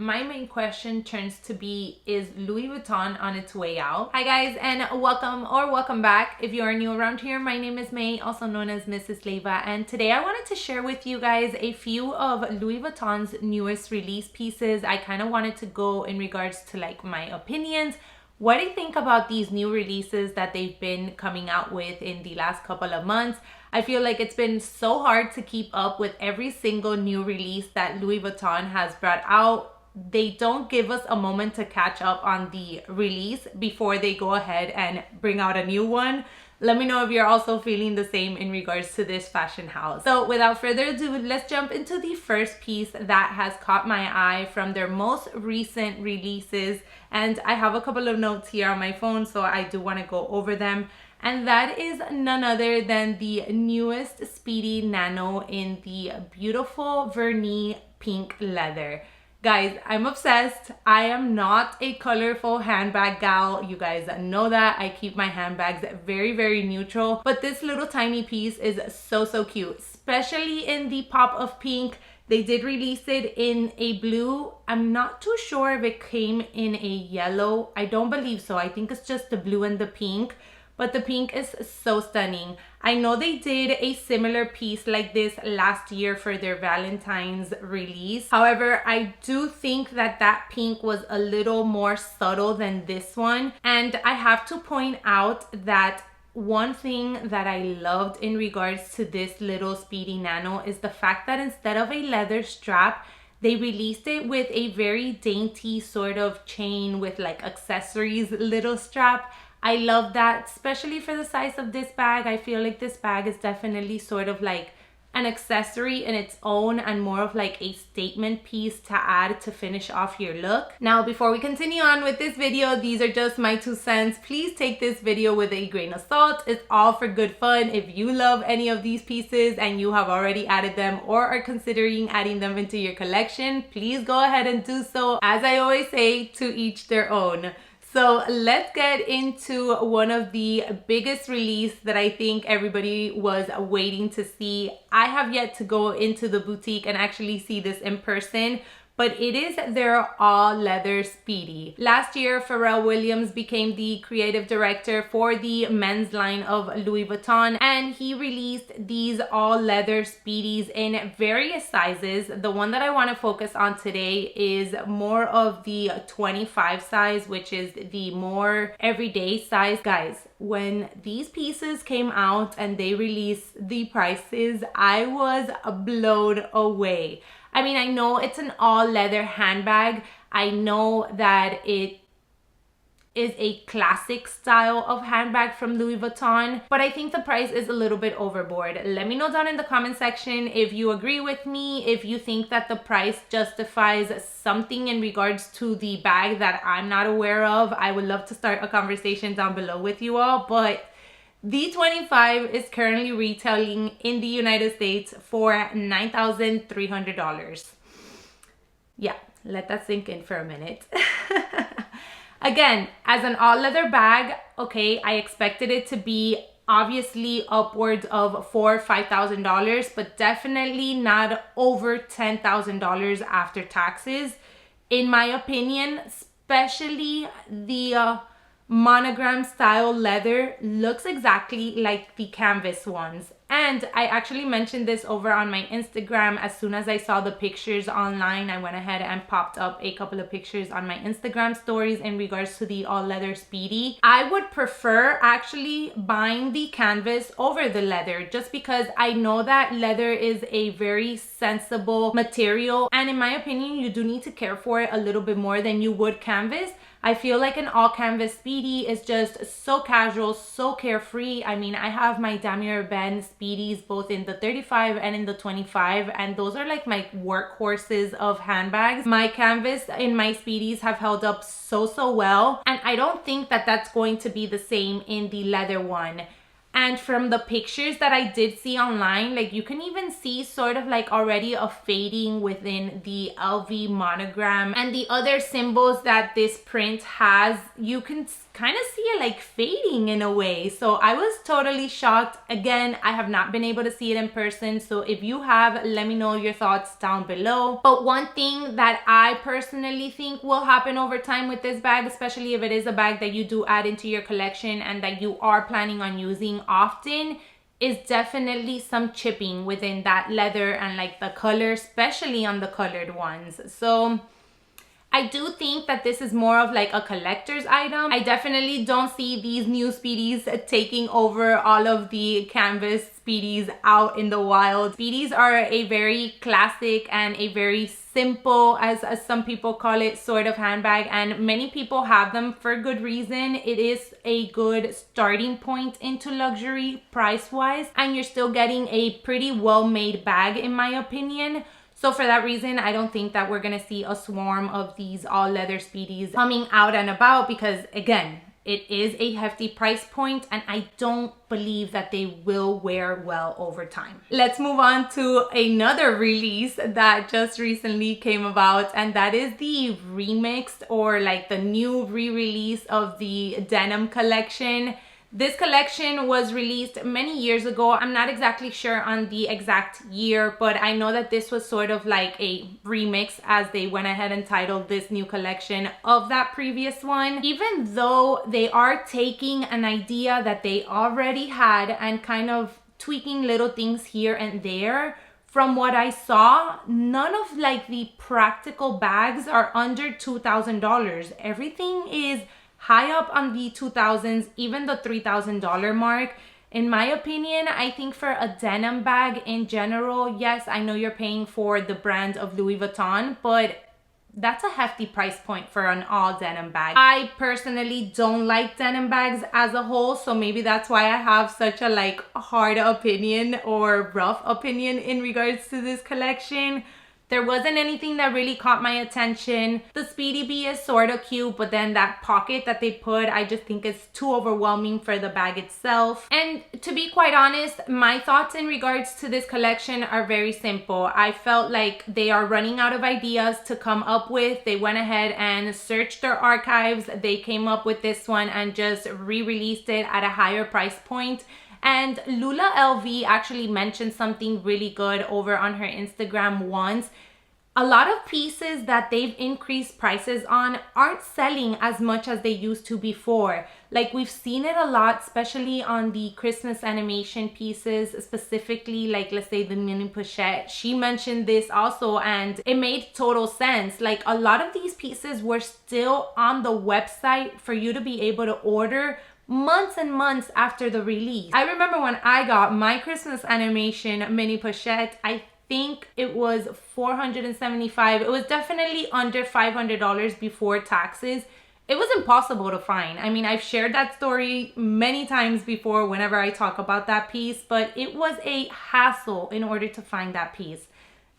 My main question turns to be, is Louis Vuitton on its way out? Hi guys, and welcome back. If you are new around here, my name is May, also known as Mrs. Leva, and today I wanted to share with you guys a few of Louis Vuitton's newest release pieces. I kind of wanted to go in regards to like my opinions, what I think about these new releases that they've been coming out with in the last couple of months. I feel like it's been so hard to keep up with every single new release that Louis Vuitton has brought out. They don't give us a moment to catch up on the release before they go ahead and bring out a new one. Let me know if you're also feeling the same in regards to this fashion house. So without further ado, let's jump into the first piece that has caught my eye from their most recent releases. And I have a couple of notes here on my phone, so I do want to go over them. And that is none other than the newest Speedy Nano in the beautiful vernis pink leather. Guys, I'm obsessed. I am not a colorful handbag gal. You guys know that. I keep my handbags very, very neutral. But this little tiny piece is so cute, especially in the pop of pink. They did release it in a blue. I'm not too sure if it came in a yellow. I don't believe so. I think it's just the blue and the pink. But the pink is so stunning. I know they did a similar piece like this last year for their Valentine's release. However, I do think that that pink was a little more subtle than this one. And I have to point out that one thing that I loved in regards to this little Speedy Nano is the fact that instead of a leather strap, they released it with a very dainty sort of chain with like accessories little strap. I love that, especially for the size of this bag. I feel like this bag is definitely sort of like an accessory in its own and more of like a statement piece to add to finish off your look. Now, before we continue on with this video, these are just my 2 cents. Please take this video with a grain of salt. It's all for good fun. If you love any of these pieces and you have already added them or are considering adding them into your collection, please go ahead and do so. As I always say, to each their own. So let's get into one of the biggest release that I think everybody was waiting to see. I have yet to go into the boutique and actually see this in person, but it is their all leather Speedy. Last year, Pharrell Williams became the creative director for the men's line of Louis Vuitton, and he released these all leather Speedies in various sizes. The one that I want to focus on today is more of the 25 size, which is the more everyday size. Guys, when these pieces came out and they released the prices, I was blown away. I mean, I know it's an all leather handbag. I know that it is a classic style of handbag from Louis Vuitton, but I think the price is a little bit overboard. Let me know down in the comment section if you agree with me, if you think that the price justifies something in regards to the bag that I'm not aware of. I would love to start a conversation down below with you all, but the 25 is currently retailing in the United States for $9,300. Yeah, let that sink in for a minute. Again, as an all leather bag, okay, I expected it to be obviously upwards of $4,000 or $5,000, but definitely not over $10,000 after taxes, in my opinion. Especially the monogram style leather looks exactly like the canvas ones. And I actually mentioned this over on my Instagram. As soon as I saw the pictures online, I went ahead and popped up a couple of pictures on my Instagram stories in regards to the all leather Speedy. I would prefer actually buying the canvas over the leather, just because I know that leather is a very sensible material, and in my opinion, you do need to care for it a little bit more than you would canvas. I feel like an all canvas Speedy is just so casual, so carefree. I mean, I have my Damier Ebene Speedies both in the 35 and in the 25, and those are like my workhorses of handbags. My canvas in my Speedies have held up so well, and I don't think that that's going to be the same in the leather one. And from the pictures that I did see online, like you can even see sort of like already a fading within the LV monogram and the other symbols that this print has. You can kind of see it like fading in a way. So I was totally shocked. Again, I have not been able to see it in person. So if you have, let me know your thoughts down below. But one thing that I personally think will happen over time with this bag, especially if it is a bag that you do add into your collection and that you are planning on using often, is definitely some chipping within that leather and like the color, especially on the colored ones. So I do think that this is more of like a collector's item. I definitely don't see these new Speedies taking over all of the canvas Speedies out in the wild. Speedies are a very classic and a very simple, as some people call it, sort of handbag, and many people have them for good reason. It is a good starting point into luxury price-wise, and you're still getting a pretty well-made bag in my opinion. So for that reason, I don't think that we're gonna see a swarm of these all leather Speedies coming out and about, because again, it is a hefty price point and I don't believe that they will wear well over time. Let's move on to another release that just recently came about, and that is the remixed or like the new re-release of the Denim collection. This collection was released many years ago. I'm not exactly sure on the exact year, but I know that this was sort of like a remix, as they went ahead and titled this new collection of that previous one. Even though they are taking an idea that they already had and kind of tweaking little things here and there, from what I saw, none of like the practical bags are under $2,000. Everything is high up on the 2000s, even the $3,000 mark. In my opinion, I think for a denim bag in general, yes, I know you're paying for the brand of Louis Vuitton, but that's a hefty price point for an all denim bag. I personally don't like denim bags as a whole, so maybe that's why I have such a like hard opinion or rough opinion in regards to this collection. There wasn't anything that really caught my attention. The Speedy B is sort of cute, but then that pocket that they put, I just think is too overwhelming for the bag itself. And to be quite honest, my thoughts in regards to this collection are very simple. I felt like they are running out of ideas to come up with. They went ahead and searched their archives. They came up with this one and just re-released it at a higher price point. And Lula LV actually mentioned something really good over on her Instagram once. A lot of pieces that they've increased prices on aren't selling as much as they used to before. Like we've seen it a lot, especially on the Christmas animation pieces, specifically like let's say the mini pochette. She mentioned this also and it made total sense. Like a lot of these pieces were still on the website for you to be able to order months and months after the release. I remember when I got my Christmas animation mini pochette, I think it was $475. It was definitely under $500 before taxes. It was impossible to find. I mean, I've shared that story many times before whenever I talk about that piece, but it was a hassle in order to find that piece.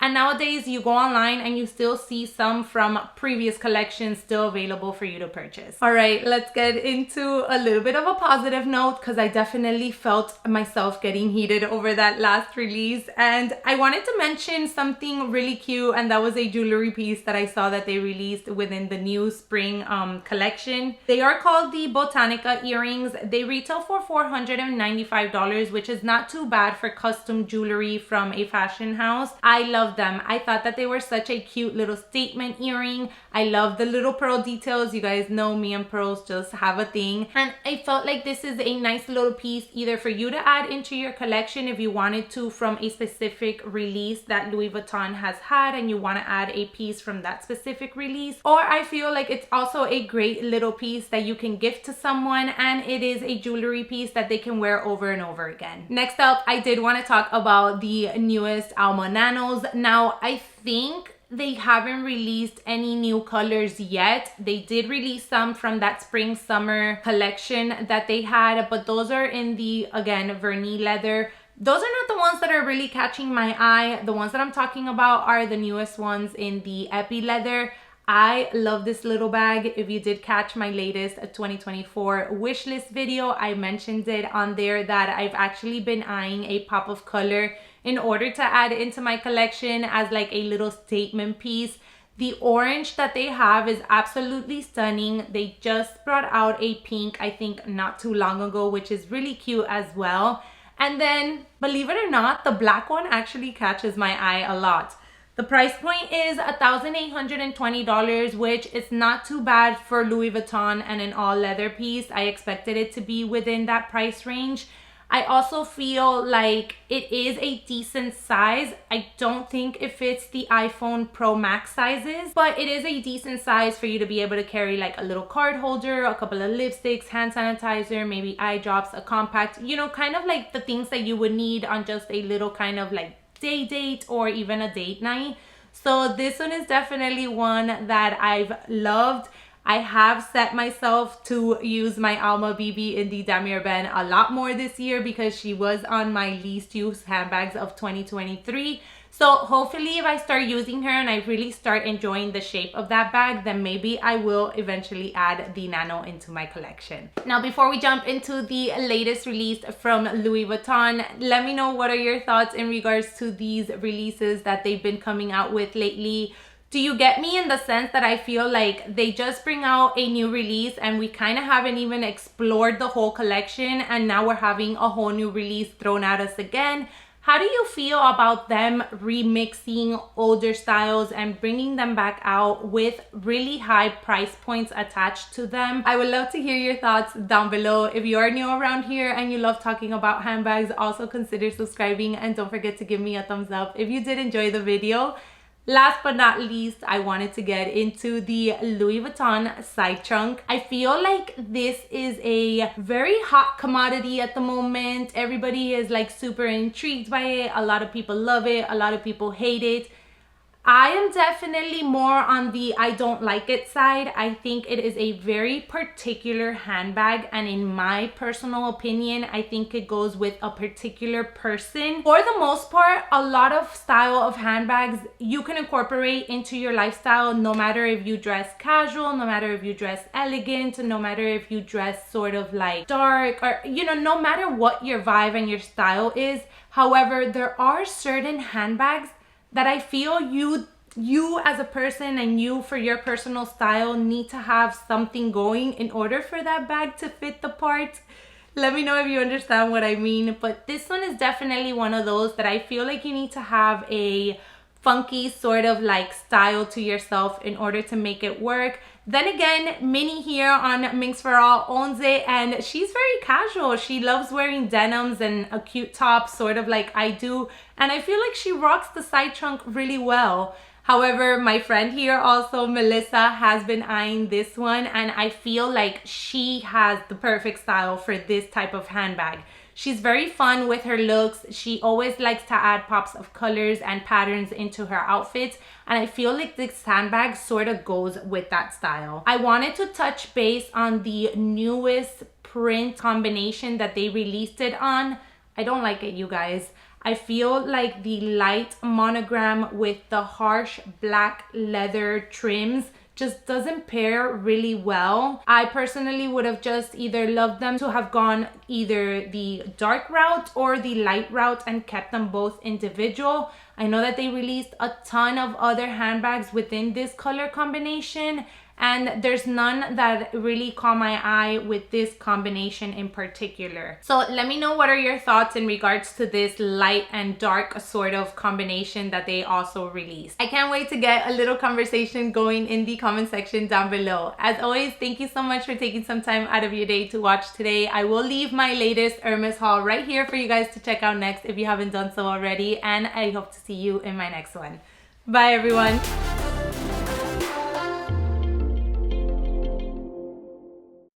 And nowadays you go online and you still see some from previous collections still available for you to purchase. All right, let's get into a little bit of a positive note, because I definitely felt myself getting heated over that last release. And I wanted to mention something really cute, and that was a jewelry piece that I saw that they released within the new spring collection. They are called the Botanica earrings. They retail for $495, which is not too bad for custom jewelry from a fashion house. I love them. I thought that they were such a cute little statement earring. I love the little pearl details. You guys know me and pearls just have a thing. And I felt like this is a nice little piece either for you to add into your collection if you wanted to, from a specific release that Louis Vuitton has had and you want to add a piece from that specific release. Or I feel like it's also a great little piece that you can gift to someone, and it is a jewelry piece that they can wear over and over again. Next up, I did want to talk about the newest Alma Nanos. Now, I think they haven't released any new colors yet. They did release some from that spring summer collection that they had, but those are in the, again, vernis leather. Those are not the ones that are really catching my eye. The ones that I'm talking about are the newest ones in the epi leather. I love this little bag. If you did catch my latest 2024 wish list video, I mentioned it on there that I've actually been eyeing a pop of color in order to add into my collection as like a little statement piece. The orange that they have is absolutely stunning. They just brought out a pink, I think not too long ago, which is really cute as well. And then, believe it or not, the black one actually catches my eye a lot. The price point is $1,820, which is not too bad for Louis Vuitton and an all leather piece. I expected it to be within that price range. I also feel like it is a decent size. I don't think it fits the iPhone Pro Max sizes, but it is a decent size for you to be able to carry like a little card holder, a couple of lipsticks, hand sanitizer, maybe eye drops, a compact, you know, kind of like the things that you would need on just a little kind of like day date or even a date night. So this one is definitely one that I've loved. I have set myself to use my Alma BB in the Damier Ben a lot more this year because she was on my least used handbags of 2023. So hopefully if I start using her and I really start enjoying the shape of that bag, then maybe I will eventually add the Nano into my collection. Now, before we jump into the latest release from Louis Vuitton, let me know what are your thoughts in regards to these releases that they've been coming out with lately. Do you get me in the sense that I feel like they just bring out a new release and we kind of haven't even explored the whole collection and now we're having a whole new release thrown at us again? How do you feel about them remixing older styles and bringing them back out with really high price points attached to them? I would love to hear your thoughts down below. If you are new around here and you love talking about handbags, also consider subscribing and don't forget to give me a thumbs up if you did enjoy the video. Last but not least, I wanted to get into the Louis Vuitton side trunk. I feel like this is a very hot commodity at the moment. Everybody is like super intrigued by it. A lot of people love it. A lot of people hate it. I am definitely more on the I don't like it side. I think it is a very particular handbag, and in my personal opinion, I think it goes with a particular person. For the most part, a lot of style of handbags you can incorporate into your lifestyle, no matter if you dress casual, no matter if you dress elegant, no matter if you dress sort of like dark, or you know, no matter what your vibe and your style is. However, there are certain handbags that I feel you as a person and you for your personal style need to have something going in order for that bag to fit the part. Let me know if you understand what I mean. But this one is definitely one of those that I feel like you need to have a funky sort of like style to yourself in order to make it work. Then again, Minnie here on Minx Pharrell owns it and she's very casual. She loves wearing denims and a cute top, sort of like I do. And I feel like she rocks the side trunk really well. However, my friend here also, Melissa, has been eyeing this one and I feel like she has the perfect style for this type of handbag. She's very fun with her looks. She always likes to add pops of colors and patterns into her outfits. And I feel like this handbag sort of goes with that style. I wanted to touch base on the newest print combination that they released it on. I don't like it, you guys. I feel like the light monogram with the harsh black leather trims just doesn't pair really well. I personally would have just either loved them to have gone either the dark route or the light route and kept them both individual. I know that they released a ton of other handbags within this color combination, and there's none that really caught my eye with this combination in particular. So let me know what are your thoughts in regards to this light and dark sort of combination that they also released. I can't wait to get a little conversation going in the comment section down below. As always, thank you so much for taking some time out of your day to watch today. I will leave my latest Hermes haul right here for you guys to check out next if you haven't done so already, and I hope to see you in my next one. Bye everyone.